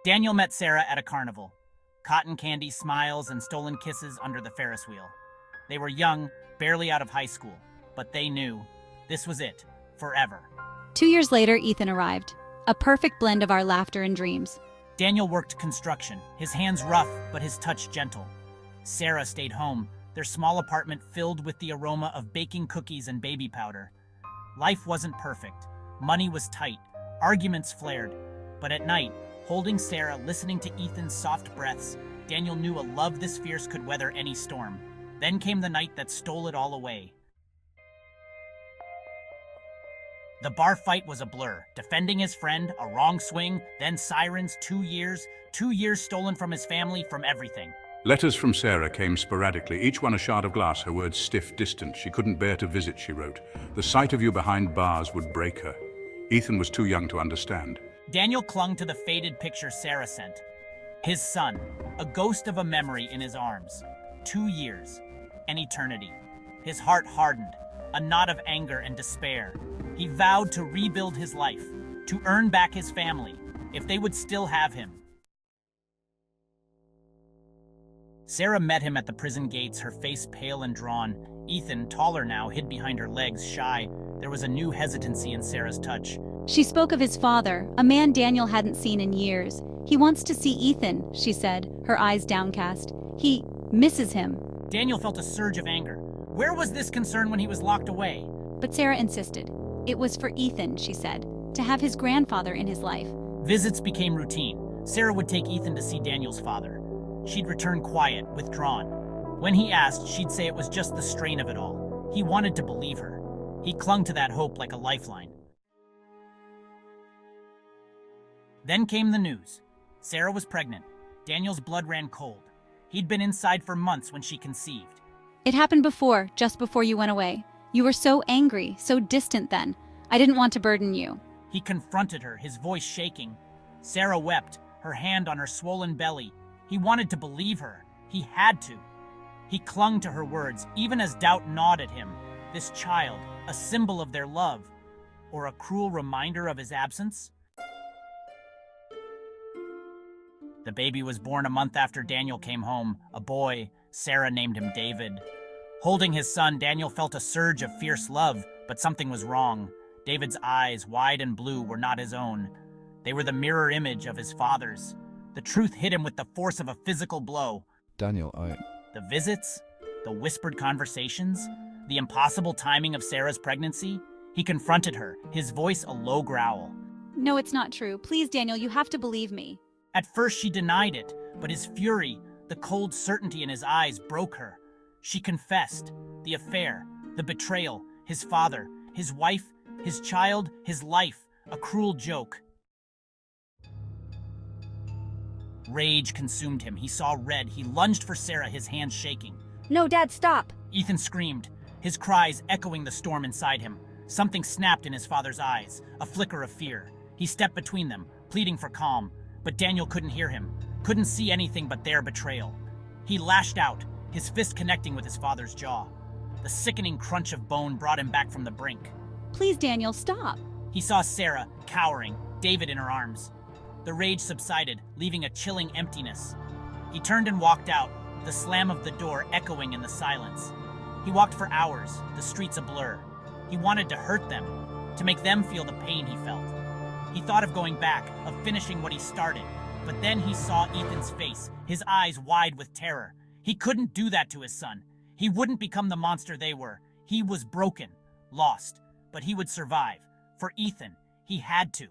Daniel met Sarah at a carnival. Cotton candy, smiles, and stolen kisses under the Ferris wheel. They were young, barely out of high school, but they knew this was it, forever. 2 years later, Ethan arrived. A perfect blend of our laughter and dreams. Daniel worked construction, his hands rough, but his touch gentle. Sarah stayed home, their small apartment filled with the aroma of baking cookies and baby powder. Life wasn't perfect. Money was tight. Arguments flared. But at night, holding Sarah, listening to Ethan's soft breaths, Daniel knew a love this fierce could weather any storm. Then came the night that stole it all away. The bar fight was a blur. Defending his friend, a wrong swing, then sirens, 2 years. 2 years stolen from his family, from everything. Letters from Sarah came sporadically, each one a shard of glass, her words stiff, distant. She couldn't bear to visit, she wrote. The sight of you behind bars would break her. Ethan was too young to understand. Daniel clung to the faded picture Sarah sent. His son, a ghost of a memory in his arms. 2 years, an eternity. His heart hardened, a knot of anger and despair. He vowed to rebuild his life, to earn back his family, if they would still have him. Sarah met him at the prison gates, her face pale and drawn. Ethan, taller now, hid behind her legs, shy. There was a new hesitancy in Sarah's touch. She spoke of his father, a man Daniel hadn't seen in years. He wants to see Ethan, she said, her eyes downcast. He misses him. Daniel felt a surge of anger. Where was this concern when he was locked away? But Sarah insisted. It was for Ethan, she said, to have his grandfather in his life. Visits became routine. Sarah would take Ethan to see Daniel's father. She'd return quiet, withdrawn. When he asked, she'd say it was just the strain of it all. He wanted to believe her. He clung to that hope like a lifeline. Then came the news. Sarah was pregnant. Daniel's blood ran cold. He'd been inside for months when she conceived. It happened before, just before you went away. You were so angry, so distant then. I didn't want to burden you. He confronted her, his voice shaking. Sarah wept, her hand on her swollen belly. He wanted to believe her. He had to. He clung to her words, even as doubt gnawed at him. This child, a symbol of their love, or a cruel reminder of his absence? The baby was born a month after Daniel came home, a boy. Sarah named him David. Holding his son, Daniel felt a surge of fierce love, but something was wrong. David's eyes, wide and blue, were not his own. They were the mirror image of his father's. The truth hit him with the force of a physical blow. Daniel, The visits, the whispered conversations, the impossible timing of Sarah's pregnancy. He confronted her, his voice a low growl. No, it's not true. Please, Daniel, you have to believe me. At first she denied it, but his fury, the cold certainty in his eyes, broke her. She confessed. The affair, the betrayal, his father, his wife, his child, his life, a cruel joke. Rage consumed him. He saw red. He lunged for Sarah, his hands shaking. No, Dad, stop. Ethan screamed, his cries echoing the storm inside him. Something snapped in his father's eyes, a flicker of fear. He stepped between them, pleading for calm, but Daniel couldn't hear him, couldn't see anything but their betrayal. He lashed out, his fist connecting with his father's jaw. The sickening crunch of bone brought him back from the brink. Please, Daniel, stop. He saw Sarah, cowering, David in her arms. The rage subsided, leaving a chilling emptiness. He turned and walked out, the slam of the door echoing in the silence. He walked for hours, the streets a blur. He wanted to hurt them, to make them feel the pain he felt. He thought of going back, of finishing what he started, but then he saw Ethan's face, his eyes wide with terror. He couldn't do that to his son. He wouldn't become the monster they were. He was broken, lost, but he would survive. For Ethan, he had to.